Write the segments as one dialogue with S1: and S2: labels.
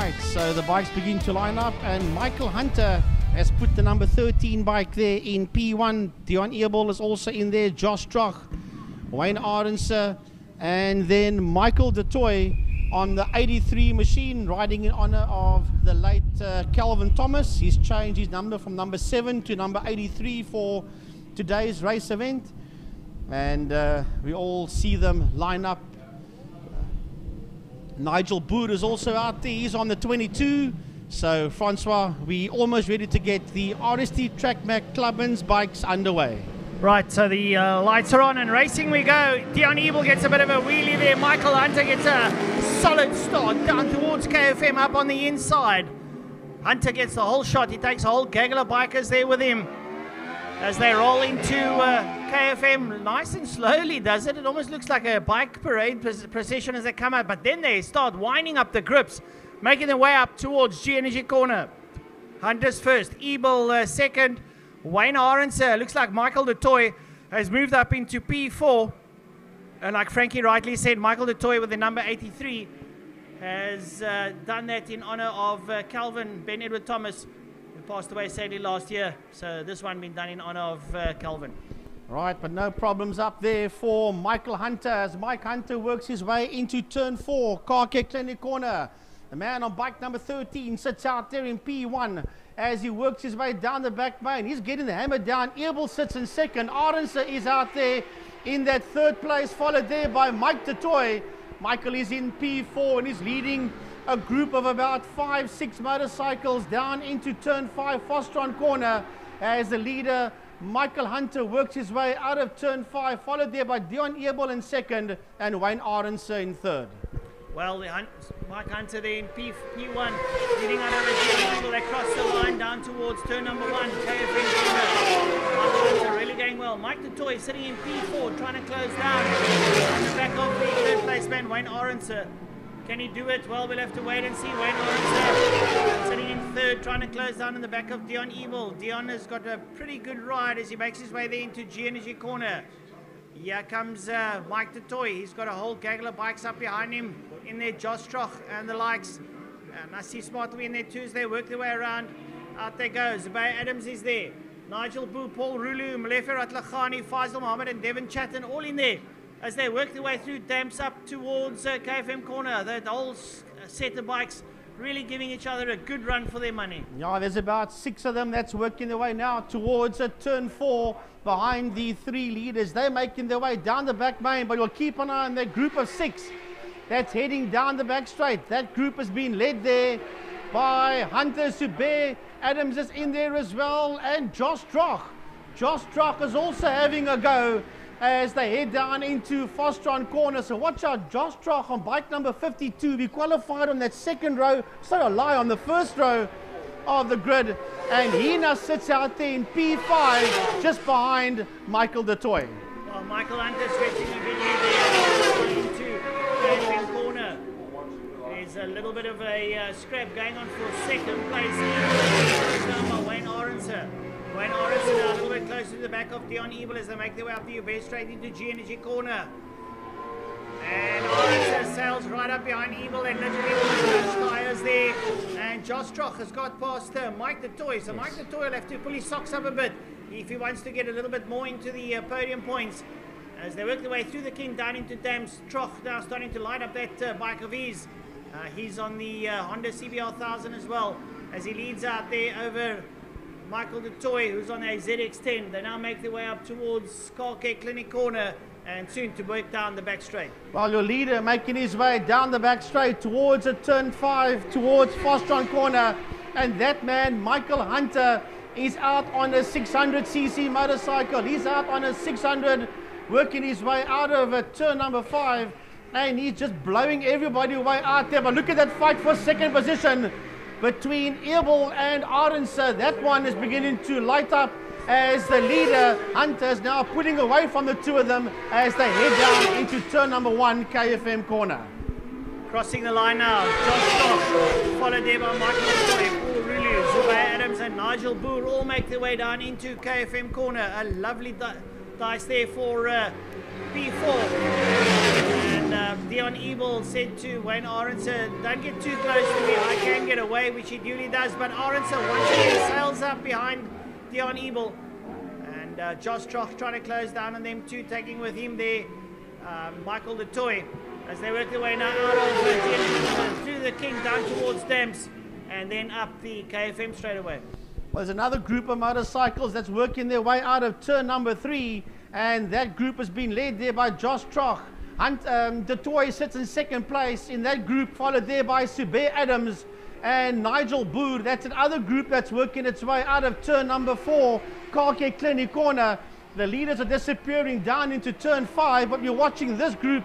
S1: Right, so the bikes begin to line up, and Michael Hunter has put the number 13 bike there in P1. Dion Earball is also in there, Josh Trac, Wayne Arendse, and then Michael De Toy on the 83 machine, riding in honor of the late Calvin Thomas. He's changed his number from number 7 to number 83 for today's race event. And we all see them line up. Nigel Boer is also out there. He's on the 22. So, Francois, we almost ready to get the RST Trac Mac Clubmans bikes underway.
S2: Right, so the lights are on and racing we go. Dion Earball gets a bit of a wheelie there. Michael Hunter gets a solid start down towards KFM up on the inside. Hunter gets the whole shot. He takes a whole gaggle of bikers there with him as they roll into KFM nice and slowly, does it? It almost looks like a bike parade procession as they come out, but then they start winding up the grips, making their way up towards G Energy Corner. Hunter's first, Earball second, Wayne Arendse. Looks like Michael De Toy has moved up into P4, and like Frankie rightly said, Michael De Toy with the number 83 has done that in honor of Calvin Ben Edward Thomas, who passed away sadly last year. So this one been done in honor of Calvin.
S1: Right, but no problems up there for Michael Hunter as Mike Hunter works his way into turn 4, Car Care Clinic Corner. The man on bike number 13 sits out there in P1 as he works his way down the back main. He's getting the hammer down. Earball sits in second. Arendse is out there in that third place, followed there by Mike De Toy. Michael is in P4 and he's leading a group of about 5-6 motorcycles down into turn 5, Fostron Corner, as the leader Michael Hunter works his way out of turn 5, followed there by Dion Earball in second and Wayne Arendse in third.
S2: Well, Mike Hunter there in P1, leading out of the G. They cross the line down towards turn number 1, KFM Corner. Michael Hunter really going well. Mike De Toy sitting in P4, trying to close down on the back of the third place man, Wayne Arendse. Can he do it? Well, we'll have to wait and see. Wayne Arendse sitting in third, trying to close down in the back of Dion Earball. Dion has got a pretty good ride as he makes his way there into G Energy Corner. Here comes Mike De Toy. He's got a whole gaggle of bikes up behind him in there, Josh Trac and the likes. And I see Smartly in there too as they work their way around. Out there goes. Zabay Adams is there. Nigel Boo, Paul Rulu, Malefe Ratlakhani, Faisal Mohammed and Devin Chatton all in there as they work their way through damps up towards KFM Corner. The whole set of bikes really giving each other a good run for their money.
S1: Yeah, there's about 6 of them that's working their way now towards turn 4 behind the 3 leaders. They're making their way down the back main, but we'll keep an eye on that group of 6 that's heading down the back straight. That group has been led there by Hunter Subir. Adams is in there as well, and Josh Trac. Josh Trac is also having a go as they head down into Fostron Corner. So watch out, Josh Trac on bike number 52. We qualified on that second row, on the first row of the grid. And he now sits out there in P5, just behind Michael De Toy.
S2: Well, Michael Hunter stretching a good lead there into KFM Corner. There's a little bit of a scrap going on for second place here. Down by Wayne Arendse. Wayne Arendse now a little bit closer to the back of Dion Earball as they make their way up the base straight into G Energy Corner. And Arendse sails right up behind Earball and literally tires there. And Josh Trac has got past Mike De Toy. So Mike De Toy will have to pull his socks up a bit if he wants to get a little bit more into the podium points. As they work their way through the King down into dams, Trac now starting to light up that bike of his. He's on the Honda CBR 1000 as well as he leads out there over Michael De Toy, who's on a ZX10. They now make their way up towards Car Care Clinic Corner and soon to work down the back straight.
S1: Well, your leader making his way down the back straight towards turn 5, towards Fostron Corner. And that man, Michael Hunter, is out on a 600cc motorcycle. He's out on a 600, working his way out of turn number 5. And he's just blowing everybody away out there. But look at that fight for second position between Earball and Arendse. That one is beginning to light up as the leader, Hunter, is now putting away from the 2 of them as they head down into turn number 1, KFM Corner.
S2: Crossing the line now, Josh Trac, followed there by Michael De Toy, Paul Rulu, Zabay Adams and Nigel Boer all make their way down into KFM Corner. A lovely dice there for P4. And Dion Ebel said to Wayne Aronson, don't get too close to me, I can get away, which he duly does. But Aronson once again sails up behind Dion Ebel. And Josh Trac trying to close down on them too, taking with him there Michael Du Toit, as they work their way now out of through the King down towards Damps, and then up the KFM straight away.
S1: Well, there's another group of motorcycles that's working their way out of turn number 3, and that group has been led there by Josh Trac. Du Toit sits in second place in that group, followed there by Sube Adams and Nigel Boer. That's another group that's working its way out of turn number 4, Kake Clinic Corner. The leaders are disappearing down into turn 5, but you're watching this group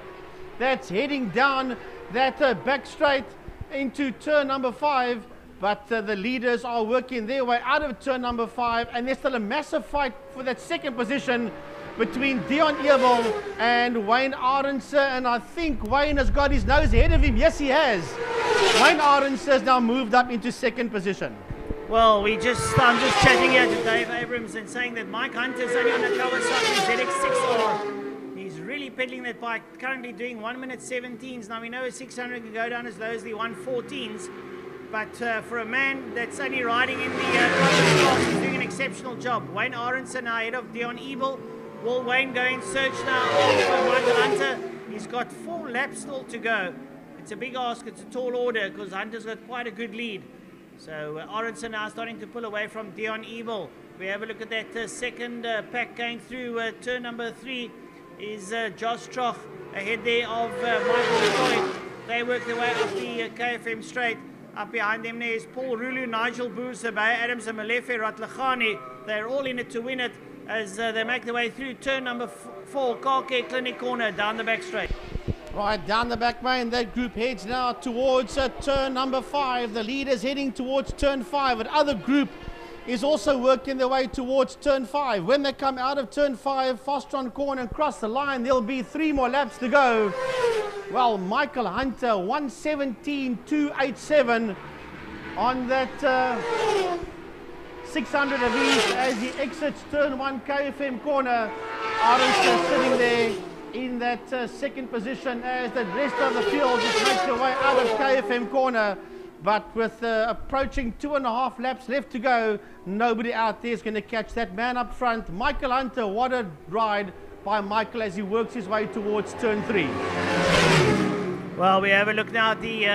S1: that's heading down that back straight into turn number 5. But the leaders are working their way out of turn number 5, and there's still a massive fight for that second position between Dion Ebel and Wayne Aronson. And I think Wayne has got his nose ahead of him. Yes, he has. Wayne Aronson has now moved up into second position.
S2: Well, I'm just chatting here to Dave Abrams and saying that Mike Hunter's only on a Kawasaki ZX6R. He's really pedaling that bike, currently doing 1 minute 17s. Now we know a 600 can go down as low as the 114s. But for a man that's only riding in the class, he's doing an exceptional job. Wayne Aronson now ahead of Dion Ebel. Will Wayne go in search now of Michael Hunter? He's got 4 laps still to go. It's a big ask, it's a tall order, because Hunter's got quite a good lead. So Aronson now starting to pull away from Dion Ebel. We have a look at that second pack going through turn number 3 is Josh Trac ahead there of Michael Du Toit. They work their way up the KFM straight. Up behind them there is Paul Rulu, Nigel Boer, Sube Adams and Malefe Ratlachani. They're all in it to win it as they make their way through turn number 4, Kake Clinic Corner, down the back straight.
S1: Right, down the back main, that group heads now towards turn number 5. The leader's heading towards turn 5. Another group is also working their way towards turn 5. When they come out of turn 5, Fostron Corner and cross the line, there'll be 3 more laps to go. Well, Michael Hunter, 1:17.287 on that 600 of ease as he exits turn 1 KFM corner. Aronson sitting there in that second position as the rest of the field just makes their way out of KFM corner. But with approaching 2.5 laps left to go, nobody out there is going to catch that man up front. Michael Hunter, what a ride by Michael as he works his way towards turn 3.
S2: Well, we have a look now at the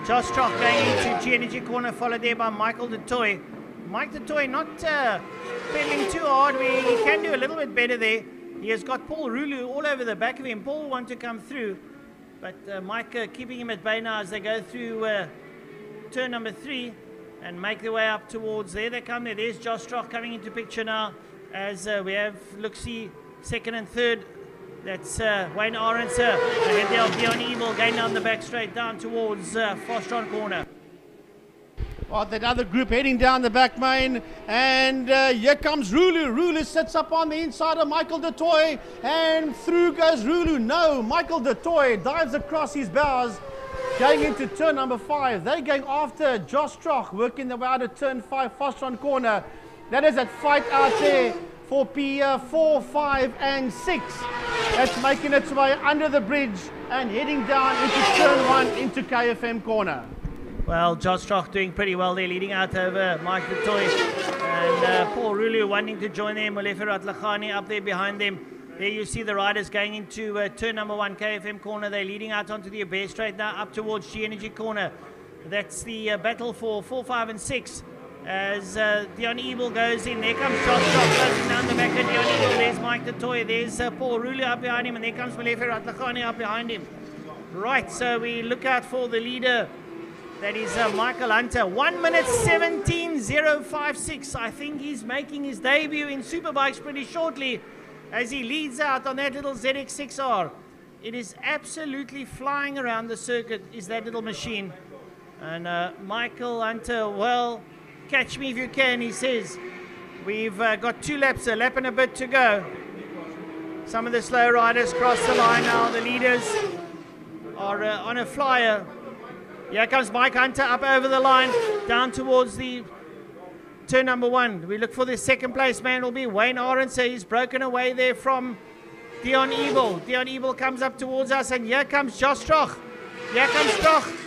S2: Josh Trac going into G Energy corner, followed there by Michael Du Toit. Mike Du Toit not pedaling too hard. He can do a little bit better there. He has got Paul Rulu all over the back of him. Paul want to come through, but Mike keeping him at bay now as they go through turn number 3 and make their way up towards there. They come there. There's Josh Trac coming into picture now as we have look-see second and third. That's Wayne Aronson ahead there of Dion Ebel going down the back straight down towards Fostron Corner.
S1: Well, that other group heading down the back main, and here comes Rulu. Rulu sits up on the inside of Michael Du Toit, and through goes Rulu. No, Michael Du Toit dives across his bows, going into turn number 5. They're going after Josh Trac, working their way out of turn 5, Fostron Corner. That is that fight out there for P4, 5 and 6. That's making its way under the bridge and heading down into turn 1 into KFM Corner.
S2: Well, Josh Trac doing pretty well there, leading out over Mike Du Toit. And Paul Rulu wanting to join them, Malefe Ratlachani up there behind them. There you see the riders going into turn number 1, KFM Corner. They're leading out onto the Abear Straight now up towards G Energy Corner. That's the battle for 4, 5 and 6. As Dion Ebel goes in, there comes Josh Trac closing down the back of Dion Ebel. There's Mike Du Toit, there's Paul Rulu up behind him, and there comes Malefe Ratlachani up behind him. Right, so we look out for the leader. That is Michael Hunter, 1 minute 17.056. I think he's making his debut in Superbikes pretty shortly as he leads out on that little ZX6R. It is absolutely flying around the circuit, is that little machine. And Michael Hunter, well, catch me if you can, he says. We've got 2 laps, a lap and a bit to go. Some of the slow riders cross the line now. The leaders are on a flyer. Here comes Mike Hunter up over the line, down towards the turn number 1. We look for the second place man, will be Wayne Aronson. He's broken away there from Dion Ebel. Dion Ebel comes up towards us, and here comes Josh Trac. Here comes Trac.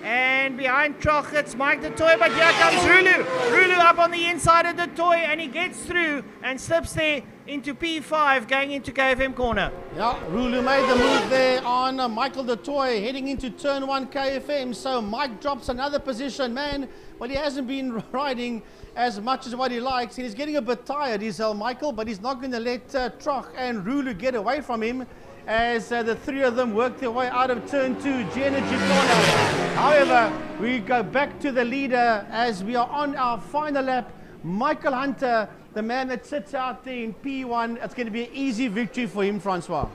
S2: And behind Trac, it's Mike the Toy, but here comes Rulu. Rulu up on the inside of the Toy, and he gets through and slips there into P5, going into KFM corner.
S1: Yeah, Rulu made the move there on Michael the Toy, heading into turn 1 KFM. So Mike drops another position, man. Well, he hasn't been riding as much as what he likes. He's getting a bit tired, is Michael, but he's not going to let Trac and Rulu get away from him as the three of them work their way out of turn 2, G-Energy corner. However, we go back to the leader as we are on our final lap. Michael Hunter, the man that sits out there in P1. It's going to be an easy victory for him, Francois.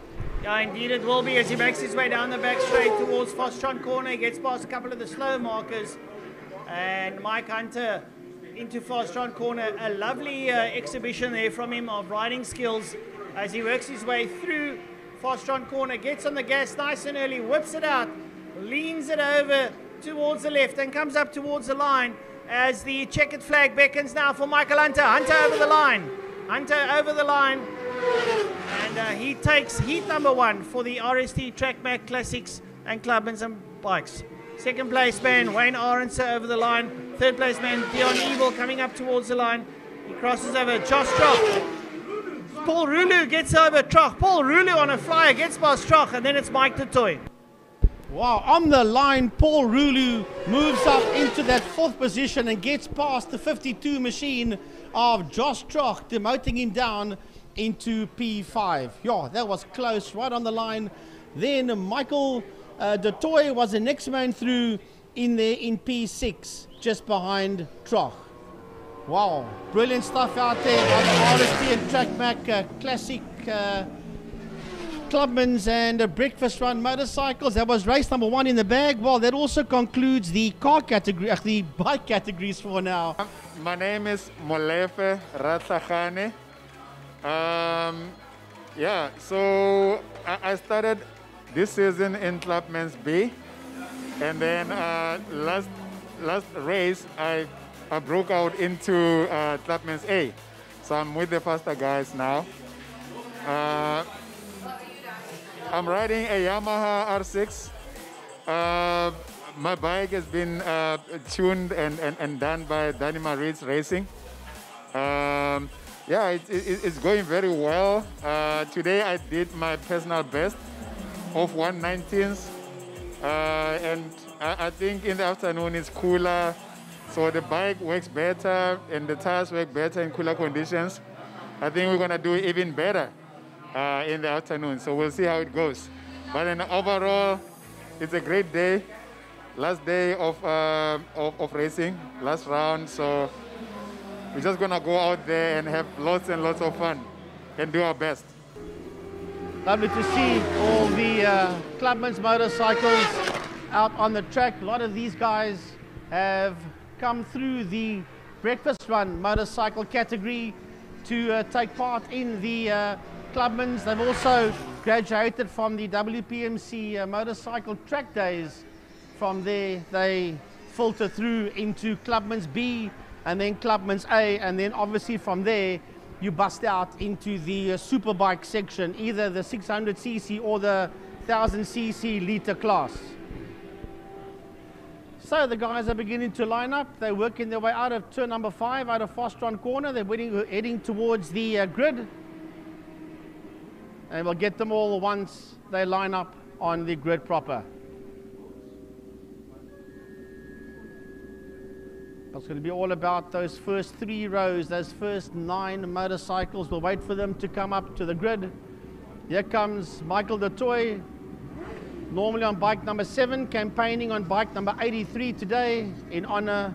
S2: Yeah, indeed it will be, as he makes his way down the back straight towards Fostron corner. He gets past a couple of the slow markers. And Mike Hunter into Fostron corner. A lovely exhibition there from him of riding skills as he works his way through Fostron corner, gets on the gas nice and early, whips it out, leans it over towards the left and comes up towards the line as the checkered flag beckons now for Michael Hunter. Hunter over the line. Hunter over the line. And he takes heat number 1 for the RST Trac Mac Classics and Clubmans and Bikes. Second place man, Wayne Aronson over the line. Third place man, Dion Ebel coming up towards the line. He crosses over Josh Trac. Paul Rulu gets over Trac. Paul Rulu on a flyer gets past Trac, and then it's Mike the Toy.
S1: Wow, on the line, Paul Rulu moves up into that 4th position and gets past the 52 machine of Josh Trac, demoting him down into P5. Yeah, that was close, right on the line. Then Michael the Toy was the next man through in there in P6, just behind Trac. Wow, brilliant stuff out there on the RST and Trac Mac Classic Clubmans and Breakfast Run motorcycles. That was race number 1 in the bag. Well, that also concludes the car category, the bike categories for now.
S3: My name is Molefe Ratsagane. Yeah, so I started this season in Clubmans B, and then last race I broke out into Clubmans A. So I'm with the faster guys now. I'm riding a Yamaha R6. My bike has been tuned and done by Danny Maritz Racing. Yeah, it's going very well. Today I did my personal best of 1/19th. And I think in the afternoon it's cooler. So the bike works better and the tires work better in cooler conditions. I think we're gonna do even better in the afternoon. So we'll see how it goes. But in overall, it's a great day. Last day of racing, last round. So we're just gonna go out there and have lots and lots of fun and do our best.
S1: Lovely to see all the Clubmans motorcycles out on the track. A lot of these guys have come through the Breakfast Run motorcycle category to take part in the Clubmans. They've also graduated from the WPMC motorcycle track days. From there they filter through into Clubmans B and then Clubmans A, and then obviously from there you bust out into the superbike section, either the 600cc or the 1000cc litre class. So the guys are beginning to line up. They're working their way out of turn number 5, out of Fostron corner. They're heading towards the grid. And we'll get them all once they line up on the grid proper. It's going to be all about those first 3 rows, those first 9 motorcycles. We'll wait for them to come up to the grid. Here comes Michael the Toy, normally on bike number 7, campaigning on bike number 83 today in honor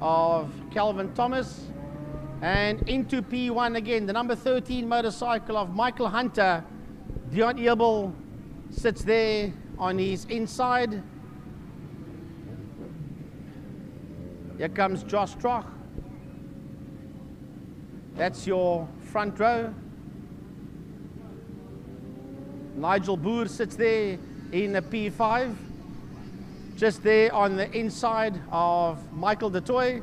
S1: of Calvin Thomas. And into P1 again, the number 13 motorcycle of Michael Hunter. Dion Ebel sits there on his inside. Here comes Josh Trac. That's your front row. Nigel Boer sits there in a P5. Just there on the inside of Michael the Toy.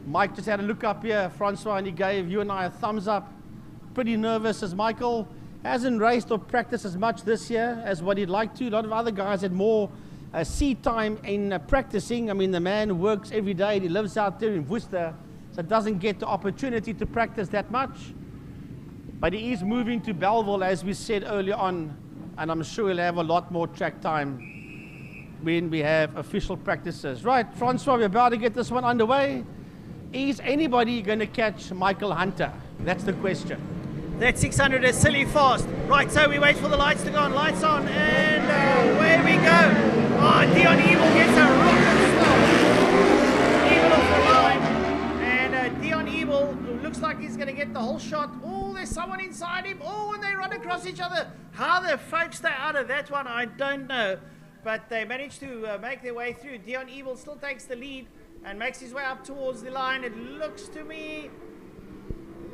S1: Mike just had a look up here, Francois, and he gave you and I a thumbs up. Pretty nervous as Michael. Hasn't raced or practiced as much this year as what he'd like to. A lot of other guys had more seat time in practicing. I mean, the man works every day. He lives out there in Worcester, so doesn't get the opportunity to practice that much. But he is moving to Belleville, as we said earlier on, and I'm sure he'll have a lot more track time when we have official practices. Right, Francois, we're about to get this one underway. Is anybody going to catch Michael Hunter? That's the question.
S2: That 600 is silly fast. Right, so we wait for the lights to go on. Lights on, and away we go. Oh, Dion Evil gets a rocket stop. Evil off the line. And Dion Evil looks like he's going to get the whole shot. Oh, there's someone inside him. Oh, and they run across each other. How the folks stay out of that one, I don't know. But they managed to make their way through. Dion Evil still takes the lead and makes his way up towards the line. It looks to me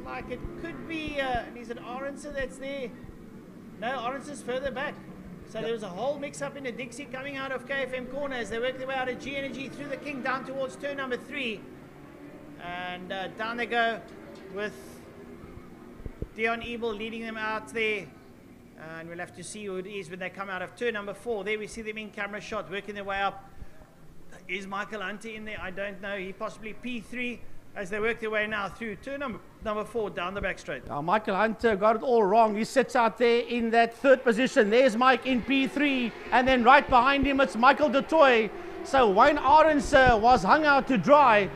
S2: like it could be, is it Orense that's there? No, Orense is further back. So there was a whole mix-up in the Dixie coming out of KFM corner as they work their way out of G Energy through the King down towards turn number 3. And down they go with Dion Evil leading them out there. And we'll have to see who it is when they come out of turn number 4. There we see them in camera shot, working their way up. Is Michael Hunter in there? I don't know. He possibly P3 as they work their way now through turn number 4 down the back straight.
S1: Now, Michael Hunter got it all wrong. He sits out there in that 3rd position. There's Mike in P3, and then right behind him it's Michael du Toit. So Wayne Orense was hung out to dry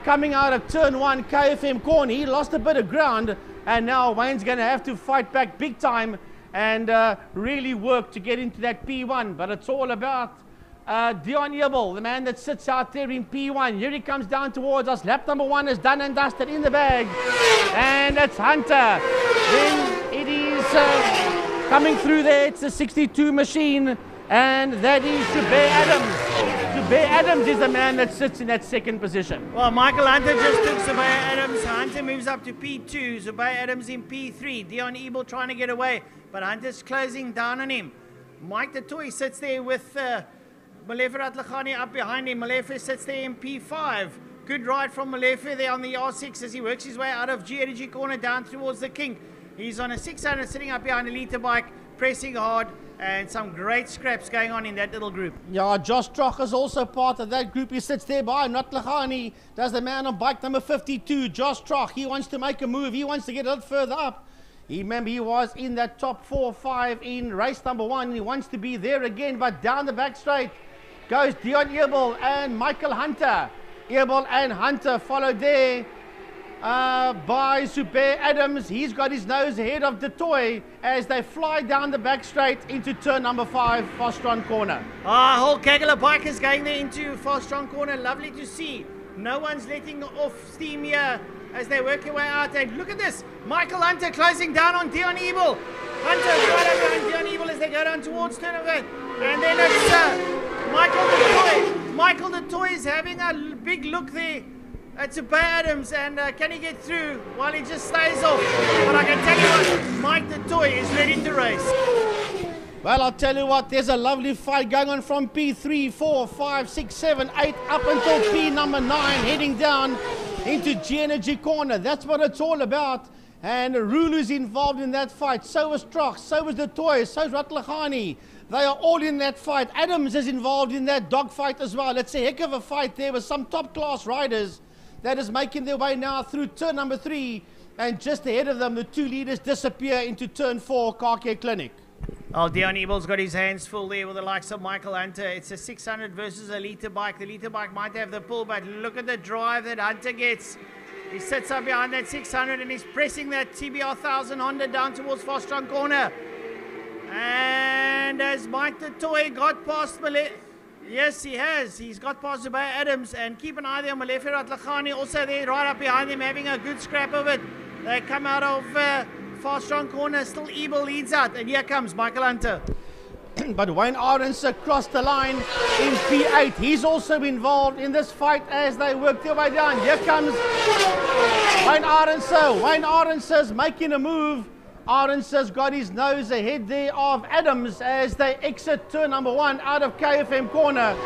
S1: coming out of turn 1 KFM corner. He lost a bit of ground, and now Wayne's going to have to fight back big time and really work to get into that P1. But it's all about Dion Evil, the man that sits out there in P1. Here he comes down towards us. Lap number 1 is done and dusted in the bag. And it's Hunter. Then it is coming through there. It's a 62 machine. And that is Zubair Adams. Zubair Adams is the man that sits in that 2nd position.
S2: Well, Michael Hunter just took Zubair Adams. Hunter moves up to P2. Zubair Adams in P3. Dion Evil trying to get away, but Hunter's closing down on him. Mike du Toit sits there with Malefe Ratlakhani up behind him. Malefe sits there in P5. Good ride from Malefe there on the R6 as he works his way out of G Energy corner down towards the King. He's on a 600 sitting up behind a liter bike, pressing hard, and some great scraps going on in that little group.
S1: Yeah, Josh Trac is also part of that group. He sits there by Ratlakhani. Does the man on bike number 52, Josh Trac. He wants to make a move. He wants to get a little further up. Remember, he was in that top 4 or 5 in race number 1. He wants to be there again, but down the back straight goes Dion Evil and Michael Hunter. Evil and Hunter followed there by Zubair Adams. He's got his nose ahead of du Toit as they fly down the back straight into turn number 5, Fostron corner.
S2: A whole kegel of bikers going there into Fostron corner. Lovely to see. No one's letting off steam here as they work their way out. And look at this. Michael Hunter closing down on Dion Evil. Hunter right over on Dion Evil as they go down towards turn number 8. And then it's Michael du Toit. Michael du Toit is having a big look there at Zubair Adams, and can he get through while he just stays off? But I can tell you what, Mike du Toit is ready to race.
S1: Well, I'll tell you what, there's a lovely fight going on from P3, 4, 5, 6, 7, 8 up until P number 9, heading down into G Energy corner. That's what it's all about. And Rulu's involved in that fight. So is Trac, so is du Toit, so is Ratlakhani. They are all in that fight. Adams is involved in that dog fight as well. It's a heck of a fight there with some top class riders that is making their way now through turn number 3. And just ahead of them, the 2 leaders disappear into turn 4, Car Care Clinic.
S2: Oh, Dion Evil's got his hands full there with the likes of Michael Hunter. It's a 600 versus a liter bike. The liter bike might have the pull, but look at the drive that Hunter gets. He sits up behind that 600 and he's pressing that TBR 1000 Honda down towards Fostron corner. And as Mike du Toit got past yes, he has. He's got past Zubair Adams, and keep an eye there on Malefe Ratlakhani also there right up behind him having a good scrap of it. They come out of Fastron corner, still Evil leads out, and here comes Michael Hunter.
S1: But Wayne Orense acrossed the line in P8. He's also involved in this fight as they work their way down. Here comes Wayne Orense. Wayne Orense is making a move. Orense's got his nose ahead there of Adams as they exit turn number 1 out of KFM corner.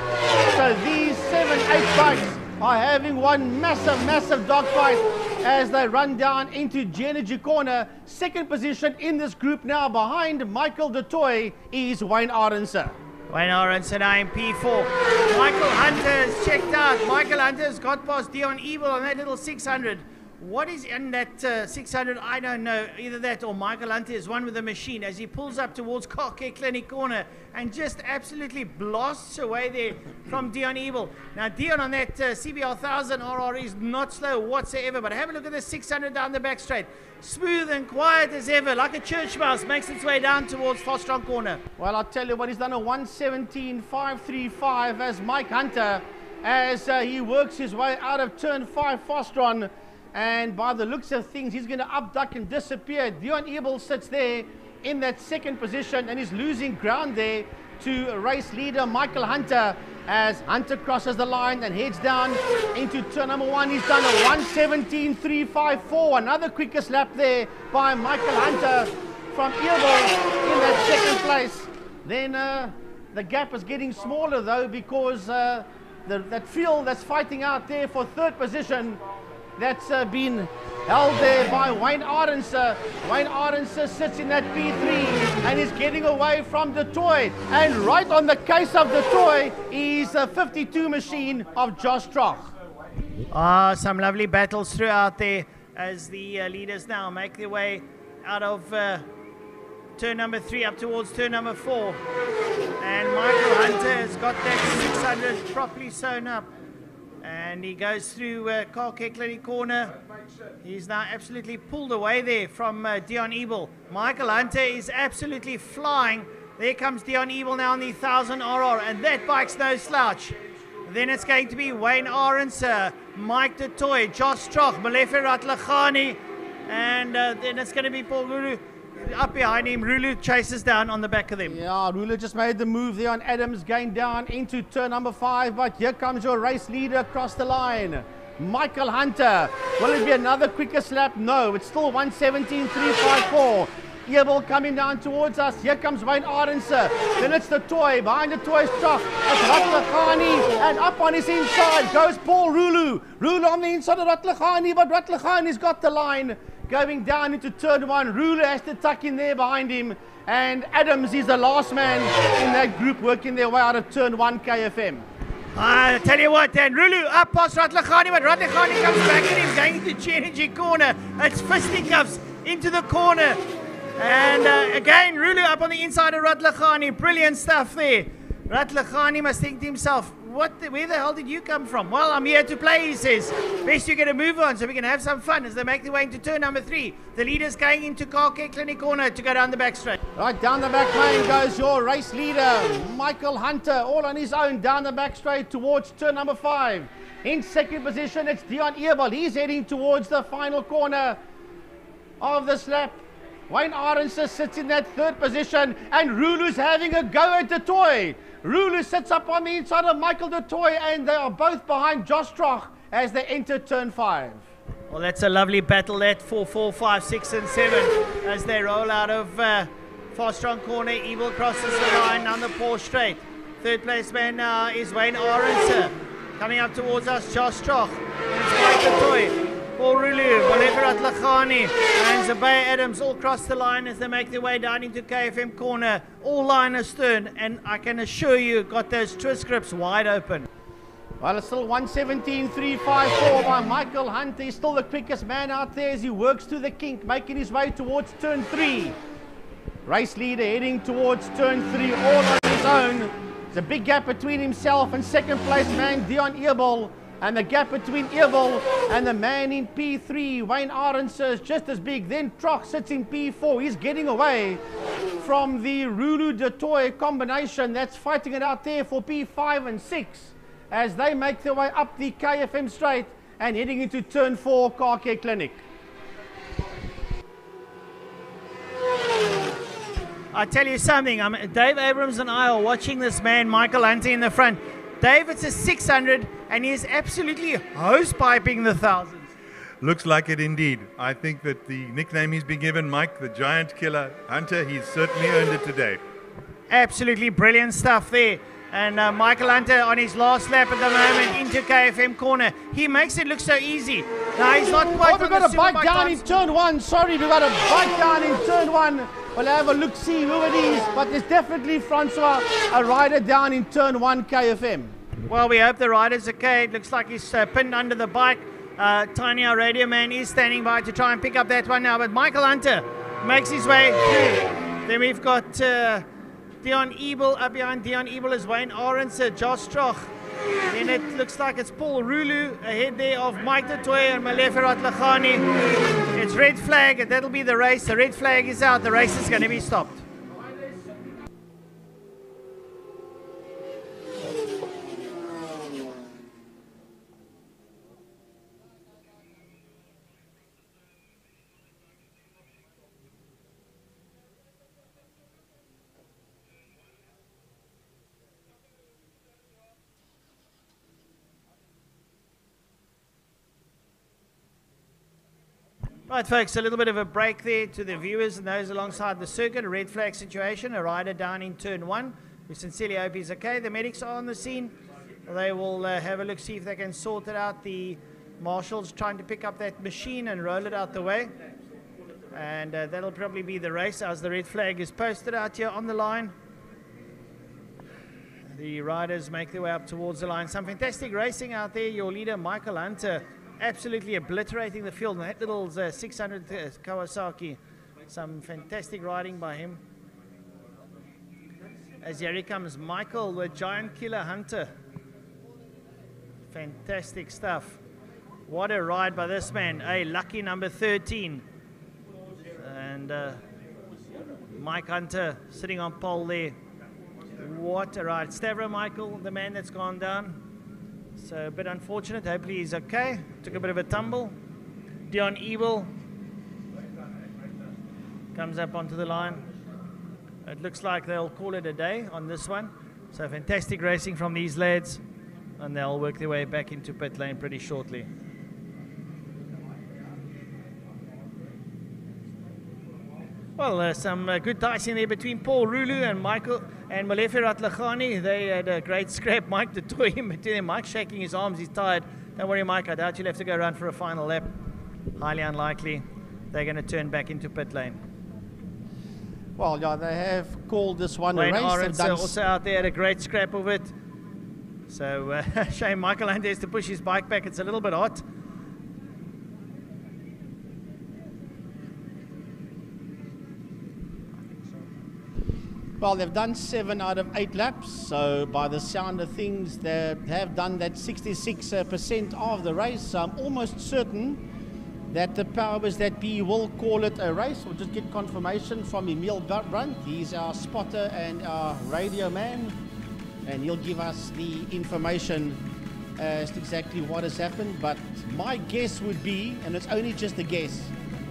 S1: So these 7, 8 bikes are having one massive dogfight as they run down into G-Energy corner. Second position in this group now behind Michael Du Toit is Wayne Arendse.
S2: Wayne Arendse now in P4. Michael Hunter has checked out. Michael Hunter has got past Dion Evil on that little 600. What is in that 600? I don't know. Either that or Michael Hunter is one with the machine as he pulls up towards Car Care Clinic corner and just absolutely blasts away there from Dion Evil. Now Dion on that CBR 1000 RR is not slow whatsoever, but have a look at the 600 down the back straight. Smooth and quiet as ever, like a church mouse, makes its way down towards Fostron corner.
S1: Well, I'll tell you what, he's done a 1:17.535 as Mike Hunter, as he works his way out of turn 5 Fostron. And by the looks of things, he's going to upduck and disappear. Dion Evil sits there in that second position and is losing ground there to race leader Michael Hunter, as Hunter crosses the line and heads down into turn number 1. He's done a 1:17.354, another quickest lap there by Michael Hunter from Evil in that second place. Then the gap is getting smaller though, because that field that's fighting out there for third position, that's been held there by Wayne Arendse. Wayne Arendse sits in that P3 and is getting away from Du Toit. And right on the case of Du Toit is a 52 machine of Josh Trac.
S2: Some lovely battles throughout there as the leaders now make their way out of turn number 3 up towards turn number 4. And Michael Hunter has got that 600 properly sewn up. And he goes through Car Care Clinic corner. He's now absolutely pulled away there from Dion Evil. Michael Hunter is absolutely flying. There comes Dion Evil now on the 1000 RR, and that bike's no slouch. Then it's going to be Wayne Arendse, Mike Du Toit, Josh Trac, Malefe Ratlachani, and then it's going to be Paul Rulu up behind him. Rulu chases down on the back of them.
S1: Yeah, Rulu just made the move there on Adams, going down into turn number 5, but here comes your race leader across the line, Michael Hunter. Will it be another quickest lap? No, it's still 1:17.354. Evil coming down towards us. Here comes Wayne Arendse. Then it's Du Toit. Behind Du Toit's Trac, it's Ratlachani, and up on his inside goes Paul Rulu. Rulu on the inside of Ratlachani, but Ratlachani's got the line. Going down into turn 1, Rulu has to tuck in there behind him, and Adams is the last man in that group working their way out of turn 1 KFM.
S2: I tell you what then, Rulu up past Ratlachani, but Ratlachani comes back at him, going into G-Energy corner. It's fisticuffs into the corner. And again, Rulu up on the inside of Ratlachani. Brilliant stuff there. Ratlachani must think to himself, where the hell did you come from? Well, I'm here to play, he says. Best you get a move on so we can have some fun as they make their way into turn number 3. The leader's going into Car Care Clinic corner to go down the back straight.
S1: Right down the back lane goes your race leader, Michael Hunter, all on his own down the back straight towards turn number 5. In second position, it's Dion Evil. He's heading towards the final corner of this lap. Wayne Arendse sits in that third position, and Rulu's having a go at Du Toit. Rulu sits up on the inside of Michael Du Toit, and they are both behind Josh Trac as they enter turn 5.
S2: Well, that's a lovely battle, that 4, 4, 5, 6, and 7 as they roll out of Fostron corner. Evil crosses the line down the Porsche straight. Third place man now is Wayne Arendse. Coming up towards us, Josh Trac. And it's Mike Du Toit, Paul Rulu, Malefe Ratlachani, and Zabay Adams all cross the line as they make their way down into KFM corner. All line astern, and I can assure you, got those twist grips wide open.
S1: Well, it's still 1:17.354 by Michael Hunter. He's still the quickest man out there as he works through the kink, making his way towards turn 3. Race leader heading towards turn 3 all on his own. There's a big gap between himself and second place man Dion Evil. And the gap between Evil and the man in P3, Wayne Arendse, is just as big. Then Trac sits in P4. He's getting away from the Rulu Du Toit combination that's fighting it out there for P5 and 6 as they make their way up the KFM straight and heading into turn 4 Car Care Clinic.
S2: I tell you something, Dave Abrams and I are watching this man, Michael Hunter, in the front. Dave, it's a 600, and he is absolutely hose-piping the thousands.
S4: Looks like it indeed. I think that the nickname he's been given, Mike, the Giant Killer Hunter, he's certainly earned it today.
S2: Absolutely brilliant stuff there. And Michael Hunter on his last lap at the moment into KFM corner. He makes it look so easy. No, he's not quite.
S1: Oh, we've got a bike down in turn 1. Sorry, we've got a bike down in turn 1. We'll have a look, see who it is. But there's definitely, Francois, a rider down in turn 1 KFM.
S2: Well, we hope the rider's okay. It looks like he's pinned under the bike. Tiny, our radio man, is standing by to try and pick up that one now. But Michael Hunter makes his way through. Then we've got Dion Ebel. Up behind Dion Ebel is Wayne Arends, Josh Trac. Then it looks like it's Paul Rulu ahead there of Mike du Toit and Malefe Ratlagani. It's red flag, and that'll be the race. The red flag is out. The race is going to be stopped. Right, folks, a little bit of a break there to the viewers and those alongside the circuit. A red flag situation, a rider down in turn 1. We sincerely hope he's okay. The medics are on the scene. They will have a look, see if they can sort it out. The marshals trying to pick up that machine and roll it out the way. And that'll probably be the race as the red flag is posted out here on the line. The riders make their way up towards the line. Some fantastic racing out there. Your leader, Michael Hunter, absolutely obliterating the field. And that little 600 Kawasaki, some fantastic riding by him. As here comes Michael, the giant killer Hunter. Fantastic stuff. What a ride by this man. A lucky number 13. And Mike Hunter sitting on pole there. What a ride. Stavro Michael, the man that's gone down. So a bit unfortunate. Hopefully he's okay. Took a bit of a tumble. Dion Ebel comes up onto the line. It looks like they'll call it a day on this one. So fantastic racing from these lads. And they'll work their way back into pit lane pretty shortly. Well, some good dicing there between Paul Rulu and Michael and Malefe Ratlagani. They had a great scrap. Mike du Toit in between them. Mike's shaking his arms. He's tired. Don't worry, Mike. I doubt you'll have to go around for a final lap. Highly unlikely. They're going to turn back into pit lane.
S1: Well, yeah, they have called this one
S2: Wayne
S1: a race.
S2: Arends also out there, had a great scrap of it. So, shame Michael Hunter has to push his bike back. It's a little bit hot.
S1: Well, they've done 7 out of 8 laps, so by the sound of things, they have done that 66% of the race. So I'm almost certain that the powers that be will call it a race. We'll just get confirmation from Emil Brunt. He's our spotter and our radio man, and he'll give us the information as to exactly what has happened. But my guess would be, and it's only just a guess,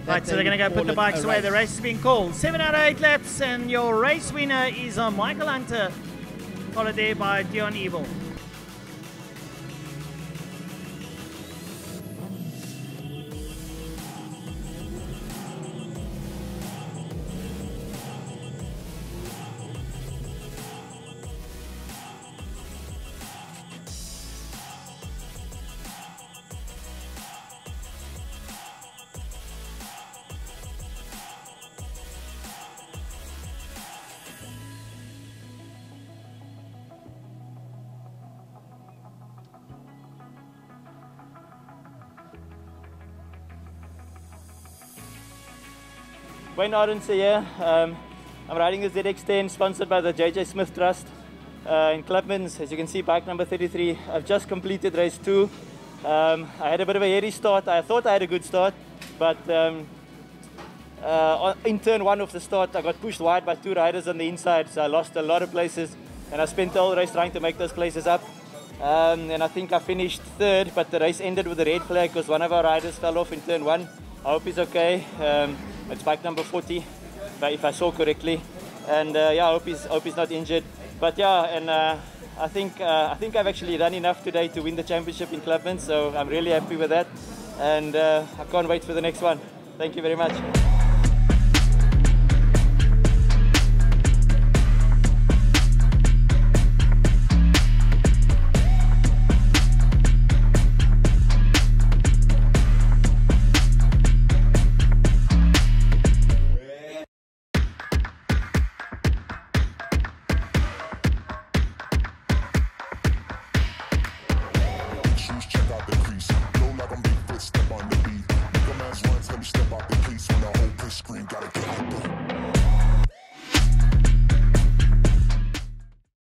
S2: right, so they're going to go put the bikes away. The race has been called. 7 out of 8 laps, and your race winner is Michael Hunter, followed there by Dion Ebel.
S5: Wayne Arends here. I'm riding the ZX10 sponsored by the JJ Smith Trust in Clubmans. As you can see, bike number 33. I've just completed race 2. I had a bit of a hairy start. I thought I had a good start, but in turn 1 of the start, I got pushed wide by 2 riders on the inside, so I lost a lot of places, and I spent the whole race trying to make those places up. And I think I finished 3rd, but the race ended with a red flag because one of our riders fell off in turn 1. I hope he's okay. It's bike number 40, if I saw correctly, and yeah, I hope he's not injured. But yeah, and I think I've actually done enough today to win the championship in Clubmans, so I'm really happy with that, and I can't wait for the next one. Thank you very much.